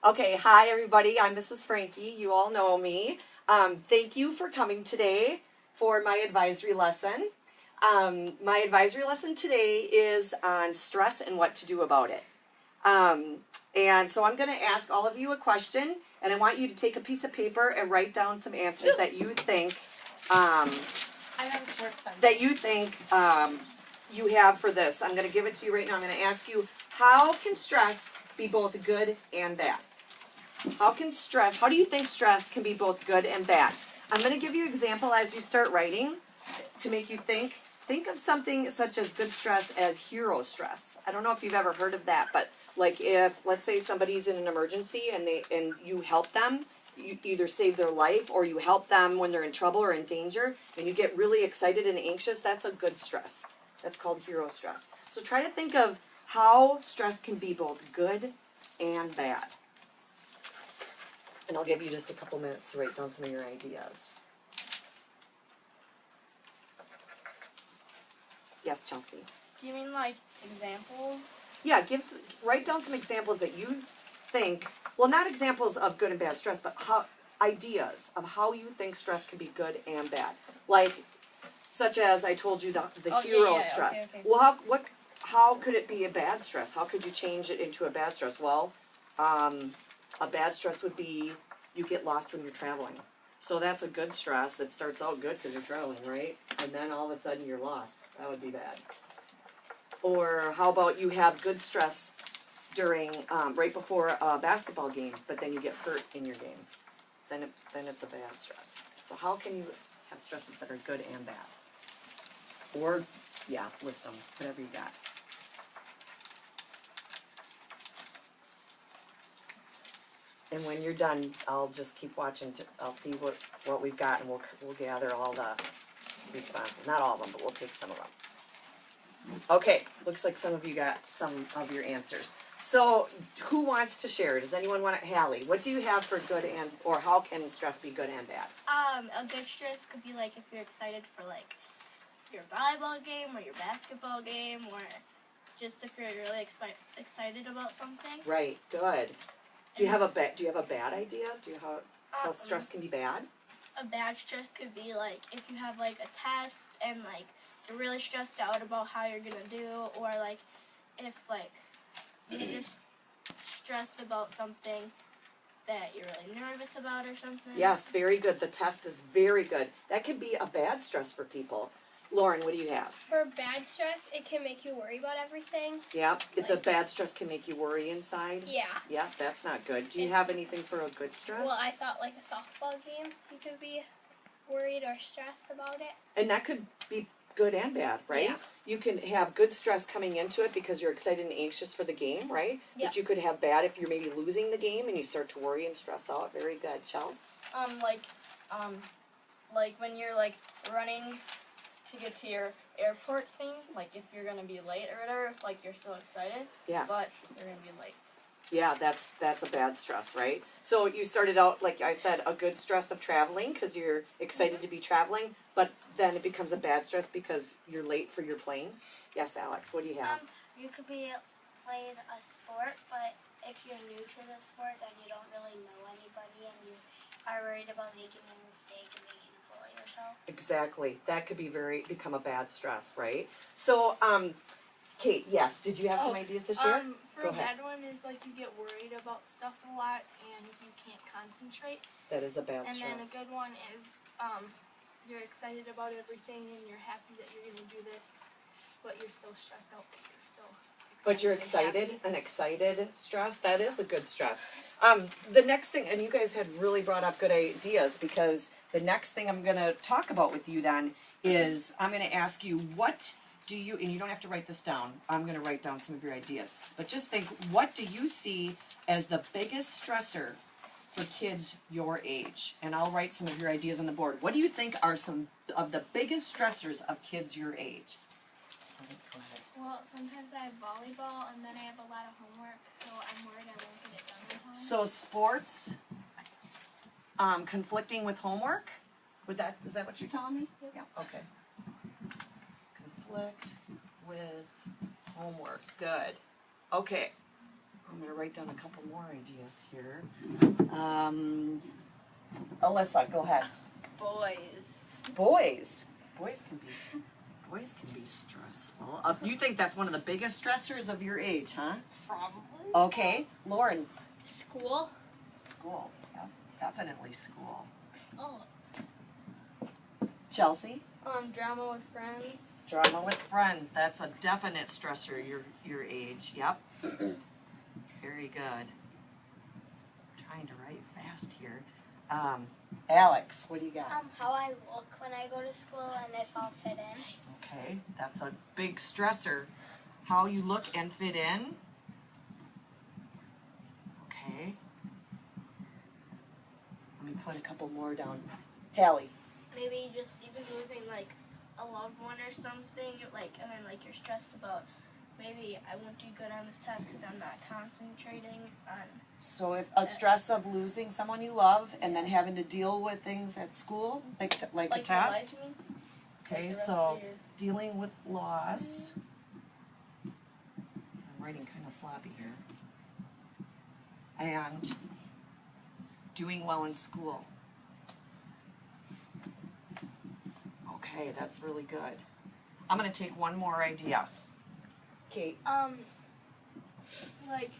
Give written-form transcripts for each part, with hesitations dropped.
Okay, hi everybody. I'm Mrs. Franke. You all know me. Thank you for coming today for my advisory lesson. My advisory lesson today is on stress and what to do about it. And so I'm going to ask all of you a question, and I want you to take a piece of paper and write down some answers that you think I have a sports pen. you have for this. I'm going to give it to you right now. I'm going to ask you, how can stress be both good and bad? How do you think stress can be both good and bad? I'm going to give you an example as you start writing to make you think. Think of something such as good stress as hero stress. I don't know if you've ever heard of that, but like if, let's say somebody's in an emergency and you help them, you either save their life or you help them when they're in trouble or in danger, and you get really excited and anxious, that's a good stress. That's called hero stress. So try to think of how stress can be both good and bad. And I'll give you just a couple minutes to write down some of your ideas. Yes, Chelsea. Do you mean like examples? Yeah, write down some examples that you think, well, not examples of good and bad stress, but ideas of how you think stress can be good and bad. Like, such as I told you the hero stress. Okay. Well, how could it be a bad stress? How could you change it into a bad stress? Well, a bad stress would be you get lost when you're traveling. So that's a good stress. It starts out good because you're traveling, right? And then all of a sudden you're lost. That would be bad. Or how about you have good stress during right before a basketball game, but then you get hurt in your game. Then it's a bad stress. So how can you have stresses that are good and bad? Or, yeah, list them, whatever you got. And when you're done, I'll just keep watching. I'll see what we've got, and we'll gather all the responses. Not all of them, but we'll take some of them. Okay, looks like some of you got some of your answers. So, who wants to share? Does anyone want to? Hallie, what do you have for good or how can stress be good and bad? A good stress could be like if you're excited for like your volleyball game or your basketball game, or just if you're really excited about something. Right. Good. Do you have a bad idea? How stress can be bad? A bad stress could be like if you have like a test and like you're really stressed out about how you're gonna do, or like if like you're just stressed about something that you're really nervous about or something. Yes, very good. The test is very good. That could be a bad stress for people. Lauren, what do you have? For bad stress, it can make you worry about everything. Yeah, the bad stress can make you worry inside. Yeah. Yeah, that's not good. Do you have anything for a good stress? Well, I thought like a softball game, you could be worried or stressed about it. And that could be good and bad, right? Yeah. You can have good stress coming into it because you're excited and anxious for the game, right? Yeah. But you could have bad if you're maybe losing the game and you start to worry and stress out. Very good. Chelsea? Like when you're like running to get to your airport thing, like if you're gonna be late or whatever, like you're still excited. Yeah. But you're gonna be late. Yeah, that's a bad stress, right? So you started out, like I said, a good stress of traveling because you're excited to be traveling, but then it becomes a bad stress because you're late for your plane. Yes, Alex, what do you have? You could be playing a sport, but if you're new to the sport, then you don't really know anybody, and you are worried about making a mistake and making a fool of yourself. Exactly. That could become a bad stress, right? So, Kate, yes, did you have some ideas to share? For a bad one is like you get worried about stuff a lot and you can't concentrate. That is a bad And stress. then a good one is you're excited about everything and you're happy that you're going to do this, but you're still stressed out, but you're still excited. But you're and excited, happy. an excited stress, that is a good stress. The next thing, and you guys had really brought up good ideas, because the next thing I'm going to talk about with you then is I'm going to ask you, what do you, and you don't have to write this down, I'm going to write down some of your ideas, but just think, what do you see as the biggest stressor for kids your age? And I'll write some of your ideas on the board. What do you think are some of the biggest stressors of kids your age? Go ahead. Well, sometimes I have volleyball, and then I have a lot of homework, so I'm worried I won't get it done in time. So sports, conflicting with homework? Is that what you're telling me? Yep. Yeah, okay. Conflict with homework, good. Okay. I'm gonna write down a couple more ideas here. Alyssa, go ahead. Boys can be stressful. You think that's one of the biggest stressors of your age, huh? Probably. Okay, Lauren. School. School. Yep, definitely school. Oh. Chelsea. Drama with friends. Drama with friends. That's a definite stressor. Your age. Yep. Very good. Trying to write fast here. Alex, what do you got? How I look when I go to school and if I'll fit in. Okay, that's a big stressor. How you look and fit in. Okay. Let me put a couple more down. Hallie. Maybe just even losing like a loved one or something, like, and then like you're stressed about maybe I won't do good on this test because I'm not concentrating on. So if a stress of losing someone you love and then having to deal with things at school, like a Like you test. lied to me? Okay, the rest so of your- dealing with loss. I'm writing kind of sloppy here. And doing well in school. Okay, that's really good. I'm going to take one more idea. Kate. Like,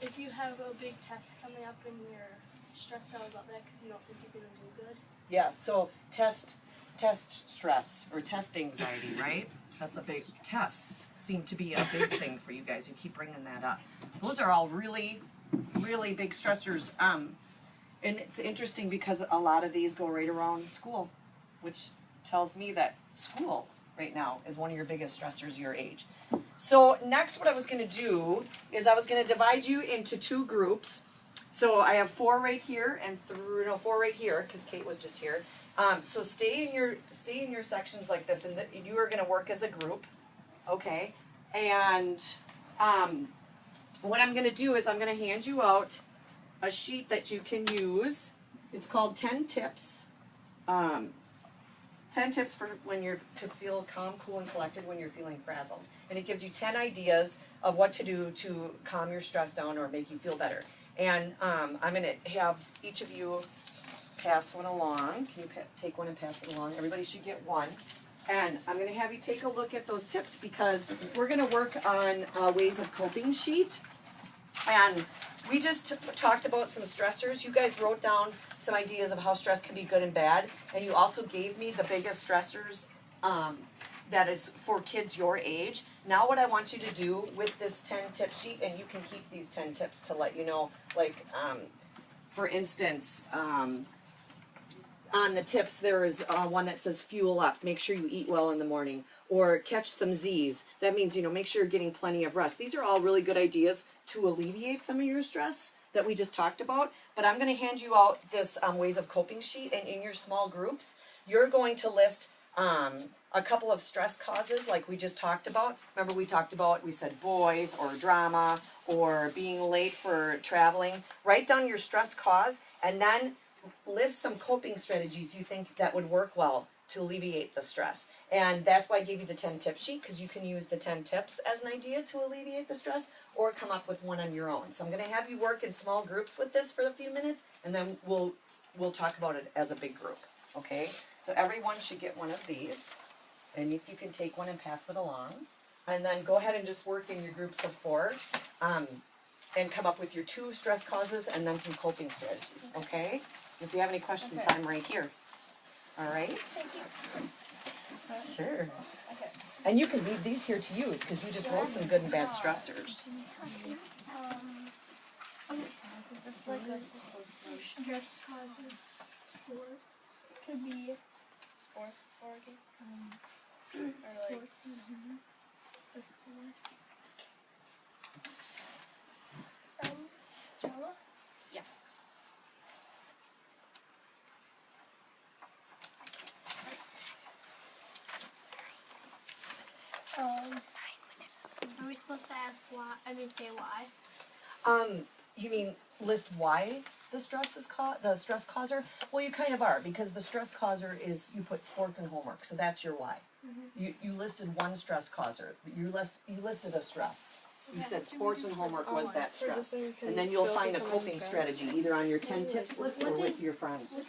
if you have a big test coming up and you're stressed out about that because you don't think you're gonna do good. Yeah, so test stress or test anxiety, right? That's a big, tests seem to be a big thing for you guys. You keep bringing that up. Those are all really, really big stressors. And it's interesting because a lot of these go right around school, which tells me that school right now is one of your biggest stressors your age. So next what I was going to do is I was going to divide you into two groups. So I have 4 right here and 4 right here because Kate was just here. So stay in your sections like this, and you are going to work as a group, okay? And what I'm going to do is I'm going to hand you out a sheet that you can use. It's called 10 tips. 10 tips for to feel calm, cool, and collected when you're feeling frazzled. And it gives you 10 ideas of what to do to calm your stress down or make you feel better. And I'm going to have each of you pass one along. Can you take one and pass it along? Everybody should get one. And I'm going to have you take a look at those tips because we're going to work on ways of coping sheet. And we just talked about some stressors. You guys wrote down some ideas of how stress can be good and bad. And you also gave me the biggest stressors that is for kids your age. Now what I want you to do with this 10 tip sheet, and you can keep these 10 tips to let you know, like, for instance, on the tips there is one that says fuel up. Make sure you eat well in the morning. Or catch some Z's. That means, make sure you're getting plenty of rest. These are all really good ideas to alleviate some of your stress that we just talked about. But I'm going to hand you out this ways of coping sheet, and in your small groups, you're going to list a couple of stress causes like we just talked about. Remember we said boys or drama or being late for traveling. Write down your stress cause and then list some coping strategies you think that would work well to alleviate the stress. And that's why I gave you the 10 tip sheet, because you can use the 10 tips as an idea to alleviate the stress or come up with one on your own. So I'm going to have you work in small groups with this for a few minutes, and then we'll talk about it as a big group. Okay? So everyone should get one of these. And if you can take one and pass it along. And then go ahead and just work in your groups of 4 and come up with your 2 stress causes and then some coping strategies. Okay? If you have any questions, Okay. I'm right here. All right? Sure. Okay. And you can leave these here to use because you just wrote some good and bad stressors. Just like stress causes sports. Could be Sports before a game. Or like sports. A sport. Drama? Yeah. Are we supposed to ask why? Say why. You mean list why the stress is the stress causer? Well, you kind of are, because the stress causer is you put sports and homework, so that's your why. You listed one stress causer. You listed a stress. You said sports and homework was that stress. And then you'll find a coping strategy, either on your 10 tips list or with your friends.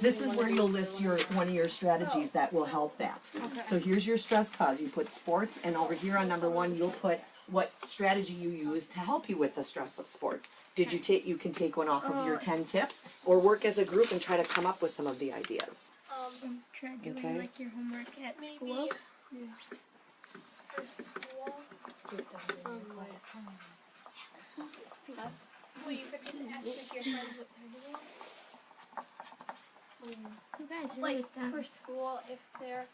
This is where you'll list one of your strategies that will help that. So here's your stress cause. You put sports, and over here on number 1, you'll put what strategy you use to help you with the stress of sports. Did you take? You can take one off of your 10 tips, or work as a group and try to come up with some of the ideas. Try doing Okay. like your homework at Maybe school. for school. Well, you could just ask like your friends what they're doing. You guys are Like that. for school, if they're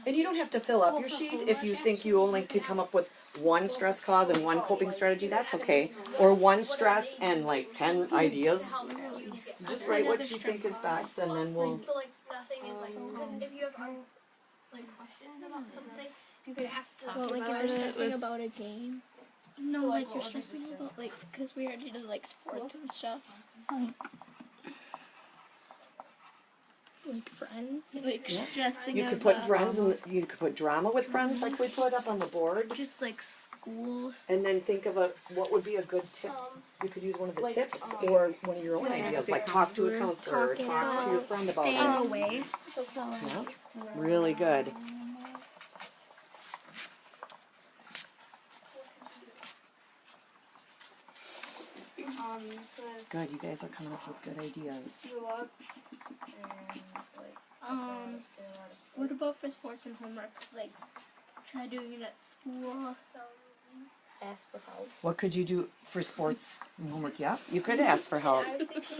And you don't have to fill up your sheet. If you think you only could come up with one stress cause and one coping strategy, that's okay. Or one stress and like 10 ideas. Just write what you think is best, and then we'll. so like nothing is like because if you have like questions about something, you could ask them. Well, like if about you're it. stressing about a game. No, like you're stressing about like because we already did like sports and stuff. Like friends, like Yeah. stressing. You could put about friends, and you could put drama with friends, like we put up on the board. just like school. And then think of what would be a good tip. You could use one of the tips or one of your own ideas, like talk to a counselor or talk to your friend about Staying it. away. Yeah. Really good. Good, you guys are coming up with good ideas. What about for sports and homework? Like, try doing it at school. Ask for help. What could you do for sports and homework? Yeah, you could ask for help.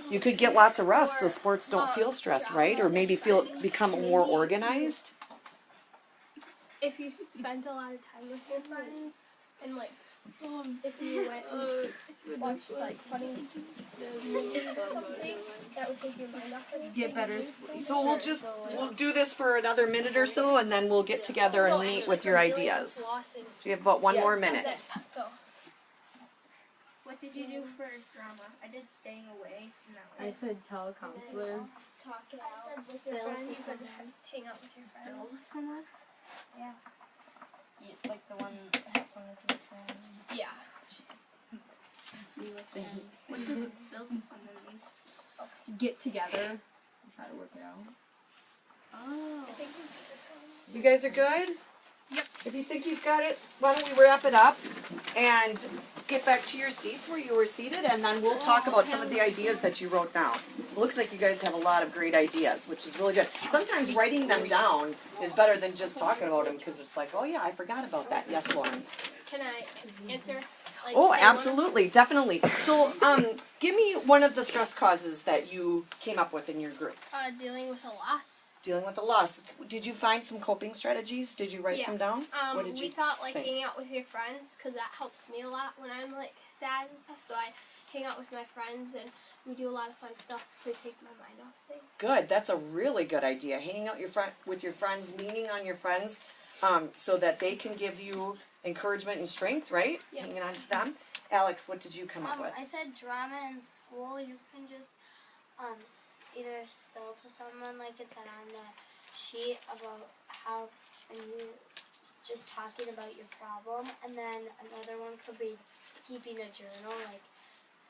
You could get lots of rest so sports don't feel stressed, right? Or maybe become more organized. If you spent a lot of time with your friends and like if you went and watched like funny movies or something, that would take your mind off of it. Get better. So we'll do this for another minute or so, and then we'll get together and meet with your ideas. So you have about one more minute. So What did you do for drama? I did staying away. I said tell a counselor. talk it out with your friends. You could hang out with your friends. Someone? Like the one that had fun with your friends. Yeah. What does spill to someone mean? Get together and try to work it out. Oh. I think we did this one. You guys are good? Yep. If you think you've got it, why don't we wrap it up and get back to your seats where you were seated, and then we'll talk about some of the ideas that you wrote down. It looks like you guys have a lot of great ideas, which is really good. Sometimes writing them down is better than just talking about them, because it's like, oh yeah, I forgot about that. Yes, Lauren. Can I answer? Like, Oh, say one? absolutely, definitely. So, give me one of the stress causes that you came up with in your group. Dealing with a loss. Dealing with a loss. Did you find some coping strategies? Did you write Yeah. some down? What did We you thought like think? hanging out with your friends because that helps me a lot when I'm like sad and stuff. So I hang out with my friends and we do a lot of fun stuff to take my mind off things. Good. That's a really good idea. Hanging out with your friends, leaning on your friends, so that they can give you encouragement and strength, right? Yes. Hanging on to them. Alex, what did you come up with? I said drama in school. You can just either spill to someone, like it said on the sheet, about how, and you just talking about your problem, and then another one could be keeping a journal, like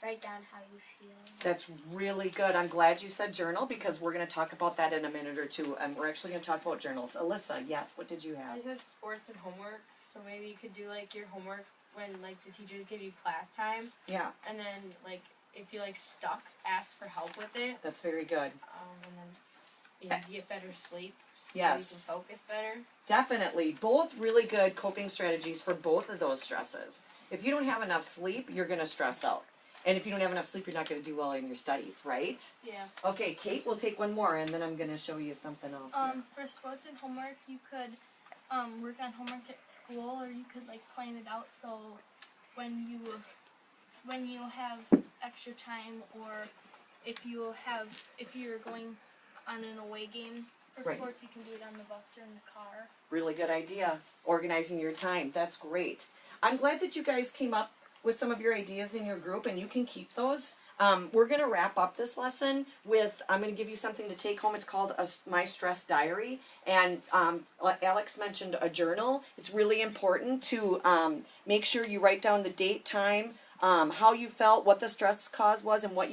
write down how you feel. That's really good. I'm glad you said journal, because we're going to talk about that in a minute or two, and we're actually going to talk about journals. Alyssa, yes, what did you have? I said sports and homework, so maybe you could do like your homework when like the teachers give you class time, Yeah, and then like if you're like stuck, ask for help with it, that's very good. and then maybe get better sleep. So Yes. you can focus better. Definitely. Both really good coping strategies for both of those stresses. If you don't have enough sleep, you're going to stress out. And if you don't have enough sleep, you're not going to do well in your studies, right? Yeah. Okay, Kate, we'll take one more, and then I'm going to show you something else. here. For sports and homework, you could work on homework at school, or you could like plan it out so when you have extra time, or if you're going on an away game for Right. sports, you can do it on the bus or in the car. Really good idea. Organizing your time. That's great. I'm glad that you guys came up with some of your ideas in your group, and you can keep those. We're going to wrap up this lesson with, I'm going to give you something to take home. It's called My Stress Diary. And Alex mentioned a journal. It's really important to make sure you write down the date, time, how you felt, what the stress cause was, and what